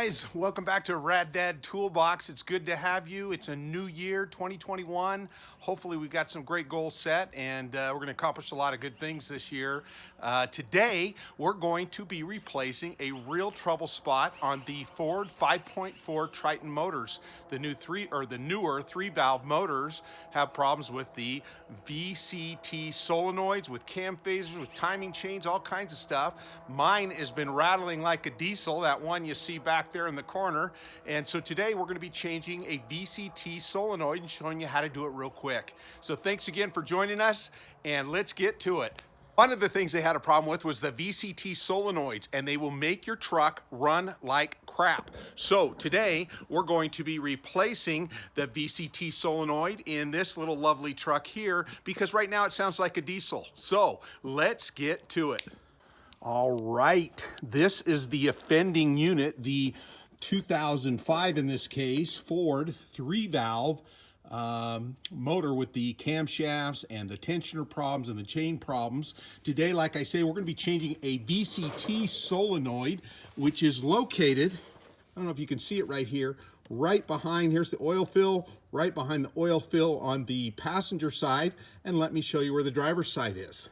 guys, welcome back to Rad Dad Toolbox. It's good to have you. It's a new year, 2021. Hopefully we've got some great goals set and we're going to accomplish a lot of good things this year. Today we're going to be replacing a real trouble spot on the Ford 5.4 Triton motors. The newer 3-valve motors have problems with the VCT solenoids, with cam phasers, with timing chains, all kinds of stuff. Mine has been rattling like a diesel, that one you see back there in the corner. And so today we're going to be changing a VCT solenoid and showing you how to do it real quick. So thanks again for joining us, and let's get to it. One of the things they had a problem with was the VCT solenoids, and they will make your truck run like crap. So today we're going to be replacing the VCT solenoid in this little lovely truck here, because right now it sounds like a diesel. So let's get to it. All right, this is the offending unit, the 2005 in this case, Ford 3-valve motor with the camshafts and the tensioner problems and the chain problems. Today, like I say, we're going to be changing a VCT solenoid, which is located, I don't know if you can see it right here, right behind, here's the oil fill, right behind the oil fill on the passenger side, and let me show you where the driver's side is.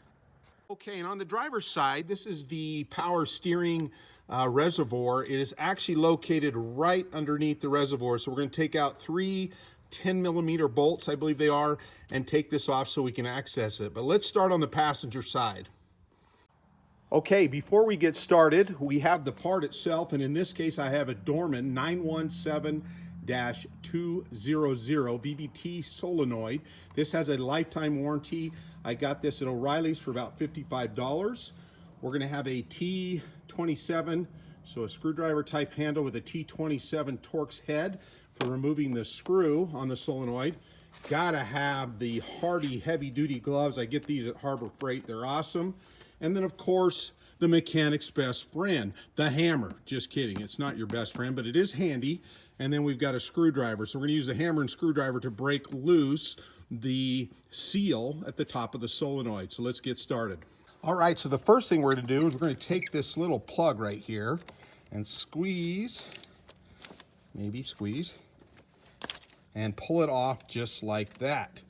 Okay, and on the driver's side, this is the power steering reservoir. It is actually located right underneath the reservoir. So we're going to take out 3 10mm bolts, I believe they are, and take this off so we can access it. But let's start on the passenger side. Okay, before we get started, we have the part itself, and in this case I have a DORMAN 917-200 VVT solenoid. This has a lifetime warranty. I got this at O'Reilly's for about $55. We're going to have a T27, so a screwdriver type handle with a T27 TORX head for removing the screw on the solenoid. Gotta have the hardy heavy duty gloves. I get these at Harbor Freight, they're awesome. And then of course, the mechanic's best friend, the hammer. Just kidding, it's not your best friend, but it is handy. And then we've got a screwdriver. So we're gonna use the hammer and screwdriver to break loose the seal at the top of the solenoid. So let's get started. All right, so the first thing we're gonna do is we're gonna take this little plug right here and squeeze, maybe squeeze, and pull it off just like that.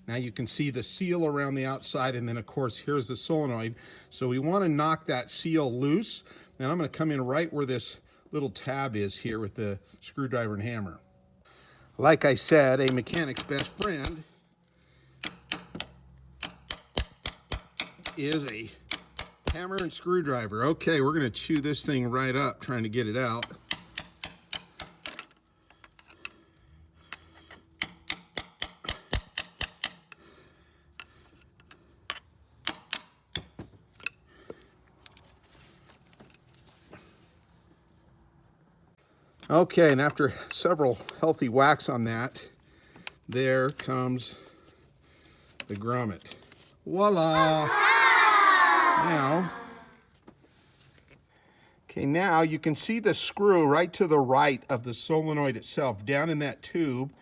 Now you can see the seal around the outside, and then of course here's the solenoid. So we want to knock that seal loose. Now I'm going to come in right where this little tab is here with the screwdriver and hammer. Like I said, a mechanic's best friend is a hammer and screwdriver. Okay, we're going to chew this thing right up trying to get it out. Okay, and after several healthy whacks on that, there comes the grommet. Voila! Now you can see the screw right to the right of the solenoid itself, down in that tube.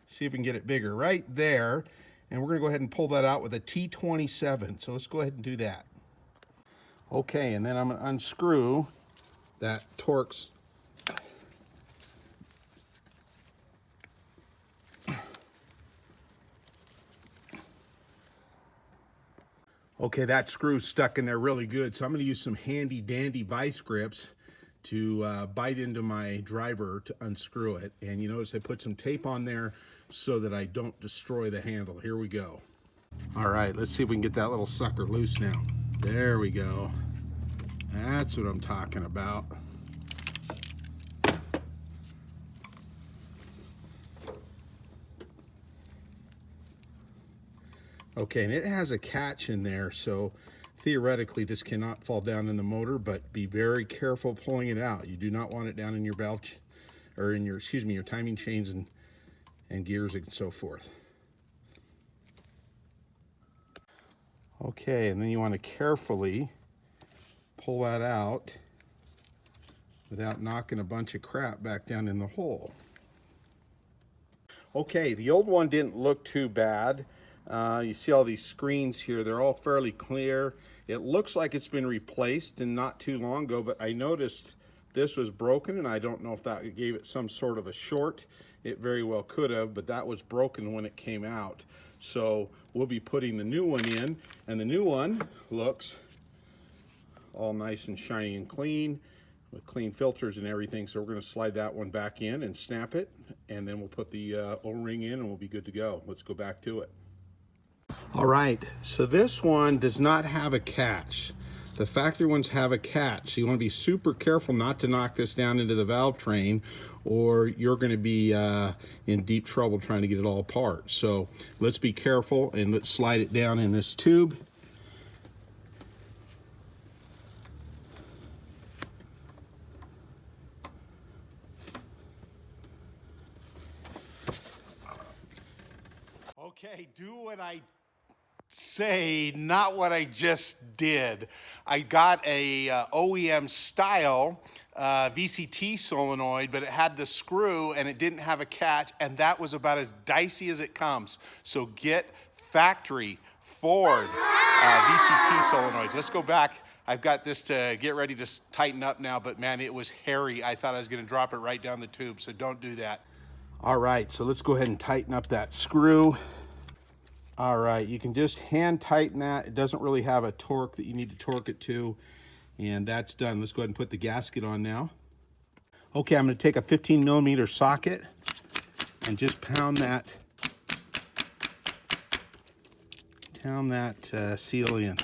See if we can get it bigger, right there. And we're gonna go ahead and pull that out with a T27. So let's go ahead and do that. Okay, and then I'm gonna unscrew that TORX. Okay, that screw's stuck in there really good, so I'm going to use some handy dandy vice grips to bite into my driver to unscrew it. And you notice I put some tape on there so that I don't destroy the handle. Here we go. All right, let's see if we can get that little sucker loose now. There we go. That's what I'm talking about. Okay, and it has a catch in there, so theoretically this cannot fall down in the motor, but be very careful pulling it out. You do not want it down in your valve, or in your, your timing chains and gears and so forth. Okay, and then you want to carefully pull that out without knocking a bunch of crap back down in the hole. Okay, the old one didn't look too bad. You see all these screens here, they're all fairly clear. It looks like it's been replaced and not too long ago, but I noticed This was broken, and I don't know if that gave it some sort of a short. It very well could have, but that was broken when it came out. So we'll be putting the new one in, and the new one looks all nice and shiny and clean with clean filters and everything. So we're going to slide that one back in and snap it, and then we'll put the O-ring in and we'll be good to go. Let's go back to it. All right, so this one does not have a catch. The factory ones have a catch. So you want to be super careful not to knock this down into the valve train, or you're going to be in deep trouble trying to get it all apart. So let's be careful and let's slide it down in this tube. Okay, do what I say, not what I just did. I got a OEM style VCT solenoid, but it had the screw and it didn't have a catch, and that was about as dicey as it comes. So get factory Ford VCT solenoids. Let's go back. I've got this to get ready to tighten up now, but man, it was hairy. I thought I was gonna drop it right down the tube, so don't do that. All right, so let's go ahead and tighten up that screw. All right, you can just hand tighten that. It doesn't really have a torque that you need to torque it to, and that's done. Let's go ahead and put the gasket on now. Okay, I'm gonna take a 15mm socket and just pound that seal in.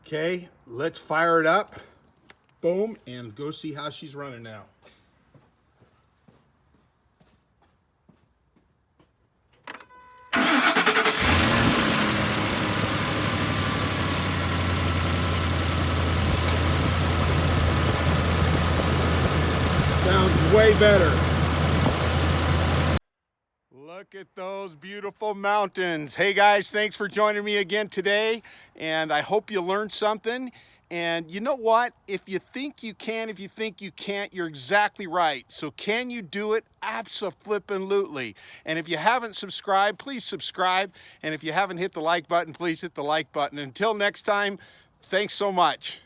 Okay, let's fire it up. Boom, and go see how she's running now. Sounds way better. Look at those beautiful mountains. Hey guys, thanks for joining me again today, and I hope you learned something. And you know what? If you think you can, if you think you can't, you're exactly right. So can you do it? Abso-flippin'-lutely. And if you haven't subscribed, please subscribe. And if you haven't hit the like button, please hit the like button. Until next time, thanks so much.